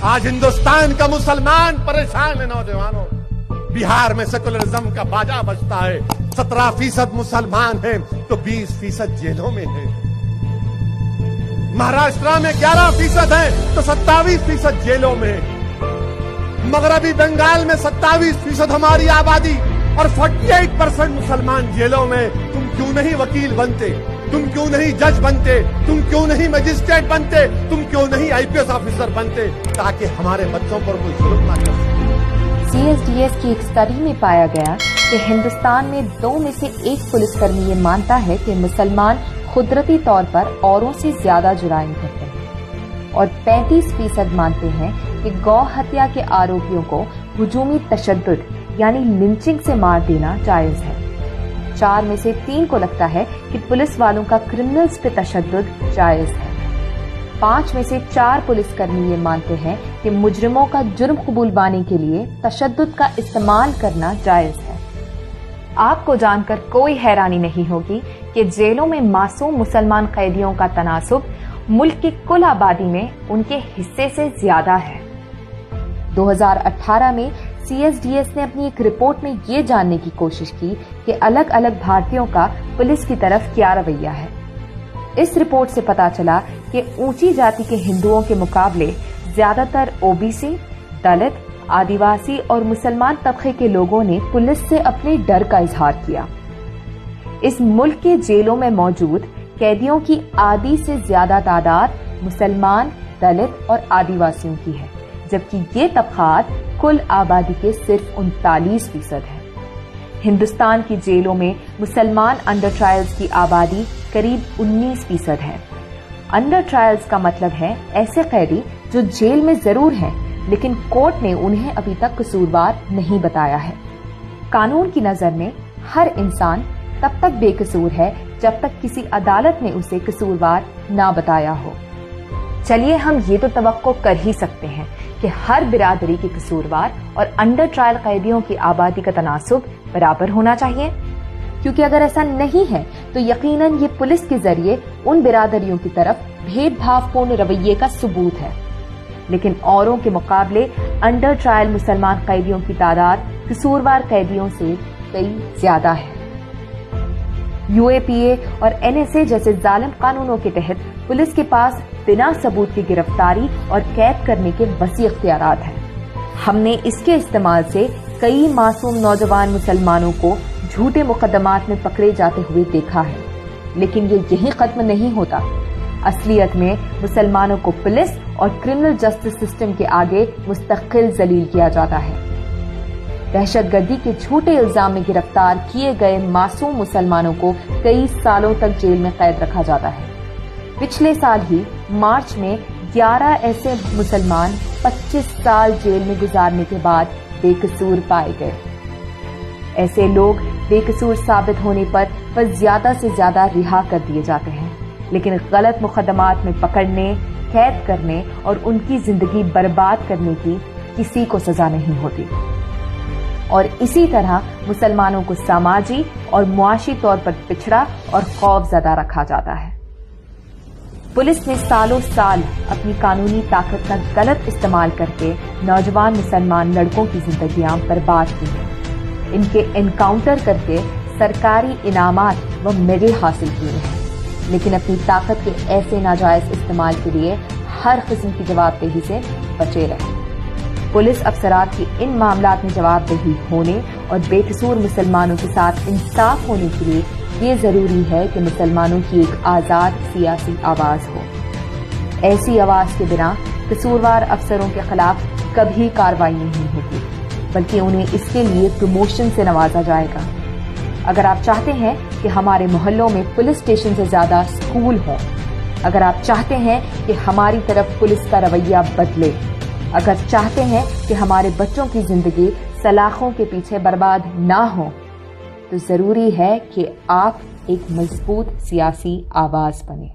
آج ہندوستان کا مسلمان پریشان ہے نوجوانوں. بہار میں سیکولرزم کا باجا بجتا ہے. 17% مسلمان ہیں تو 20% جیلوں میں ہیں. مہاراشٹر میں 11% ہیں تو 27% جیلوں میں. مغربی بنگال میں 27% ہماری آبادی اور 48% مسلمان جیلوں میں. تم کیوں نہیں وکیل بنتے؟ تم کیوں نہیں جج بنتے؟ تم کیوں نہیں مجسٹریٹ بنتے؟ تم کیوں نہیں IPS آفیسر بنتے تاکہ ہمارے بچوں پر کوئی ظلم نہ کر سکے؟ CSDS کی ایک اسٹڈی میں پایا گیا کہ ہندوستان میں 2 میں سے 1 پولیس کرمی یہ مانتا ہے کہ مسلمان قدرتی طور پر اوروں سے زیادہ جرائم کرتے ہیں اور 35% مانتے ہیں کہ گو ہتیا کے آروپیوں کو ہجومی تشدد یعنی لنچنگ سے مار دینا جائز ہے. 4 میں سے 3 کو لگتا ہے کہ پولیس والوں کا کرمنلز پہ تشدد جائز ہے. 5 میں سے 4 پولیس کرمی یہ مانتے ہیں کہ مجرموں کا جرم قبول پانے کے لیے تشدد کا استعمال کرنا جائز ہے. آپ کو جان کر کوئی حیرانی نہیں ہوگی کہ جیلوں میں معصوم مسلمان قیدیوں کا تناسب ملک کی کل آبادی میں ان کے حصے سے زیادہ ہے. 2018 میں CSDS نے اپنی ایک رپورٹ میں یہ جاننے کی کوشش کی کہ الگ الگ بھارتیوں کا پولیس کی طرف کیا رویہ ہے. اس رپورٹ سے پتا چلا کہ اونچی جاتی کے ہندوؤں کے مقابلے زیادہ تر OBC، دلت، آدیواسی اور مسلمان طبقے کے لوگوں نے پولیس سے اپنے ڈر کا اظہار کیا. اس ملک کے جیلوں میں موجود قیدیوں کی آدھی سے زیادہ تعداد مسلمان، دلت اور آدیواسیوں کی ہے، جبکہ یہ طبقات کل آبادی کے صرف 39% ہے. ہندوستان کی جیلوں میں مسلمان انڈر ٹرائلز کی آبادی قریب 19% ہے. انڈر ٹرائلز کا مطلب ہے ایسے قیدی جو جیل میں ضرور ہیں لیکن کورٹ نے انہیں ابھی تک قصوروار نہیں بتایا ہے. قانون کی نظر میں ہر انسان تب تک بے قصور ہے جب تک کسی عدالت نے اسے قصوروار نہ بتایا ہو. چلیے ہم یہ تو توقع کر ہی سکتے ہیں کہ ہر برادری کے قصوروار اور انڈر ٹرائل قیدیوں کی آبادی کا تناسب برابر ہونا چاہیے، کیونکہ اگر ایسا نہیں ہے تو یقیناً یہ پولیس کے ذریعے ان برادریوں کی طرف بھید بھاو پورن رویے کا ثبوت ہے. لیکن اوروں کے مقابلے انڈر ٹرائل مسلمان قیدیوں کی تعداد قصوروار قیدیوں سے کئی زیادہ ہے. UAPA اور NSA جیسے ظالم قانونوں کے تحت پولیس کے پاس بنا ثبوت کی گرفتاری اور قید کرنے کے وسیع اختیارات ہیں. ہم نے اس کے استعمال سے کئی معصوم نوجوان مسلمانوں کو جھوٹے مقدمات میں پکڑے جاتے ہوئے دیکھا ہے. لیکن یہ یہیں ختم نہیں ہوتا. اصلیت میں مسلمانوں کو پولیس اور کرمنل جسٹس سسٹم کے آگے مستقل ذلیل کیا جاتا ہے. دہشت گردی کے جھوٹے الزام میں گرفتار کیے گئے معصوم مسلمانوں کو کئی سالوں تک جیل میں قید رکھا جاتا ہے. پچھلے سال ہی مارچ میں 11 ایسے مسلمان 25 سال جیل میں گزارنے کے بعد بے قصور پائے گئے. ایسے لوگ بے قصور ثابت ہونے پر زیادہ سے زیادہ رہا کر دیے جاتے ہیں، لیکن غلط مقدمات میں پکڑنے، قید کرنے اور ان کی زندگی برباد کرنے کی کسی کو سزا نہیں ہوتی. اور اسی طرح مسلمانوں کو سماجی اور معاشی طور پر پچھڑا اور خوف زدہ رکھا جاتا ہے. پولیس نے سالوں سال اپنی قانونی طاقت کا غلط استعمال کر کے نوجوان مسلمان لڑکوں کی زندگیاں برباد کی ہیں. ان کے انکاؤنٹر کر کے سرکاری انعامات و میڈل حاصل کیے ہیں، لیکن اپنی طاقت کے ایسے ناجائز استعمال کے لیے ہر قسم کی جواب دہی سے بچے رہے. پولیس افسرات کی ان معاملات میں جواب دہی ہونے اور بے قصور مسلمانوں کے ساتھ انصاف ہونے کے لیے یہ ضروری ہے کہ مسلمانوں کی ایک آزاد سیاسی آواز ہو. ایسی آواز کے بنا قصوروار افسروں کے خلاف کبھی کارروائی نہیں ہوگی، بلکہ انہیں اس کے لیے پروموشن سے نوازا جائے گا. اگر آپ چاہتے ہیں کہ ہمارے محلوں میں پولیس اسٹیشن سے زیادہ اسکول ہوں، اگر آپ چاہتے ہیں کہ ہماری طرف پولیس کا رویہ بدلے، اگر چاہتے ہیں کہ ہمارے بچوں کی زندگی سلاخوں کے پیچھے برباد نہ ہو، تو ضروری ہے کہ آپ ایک مضبوط سیاسی آواز بنیں.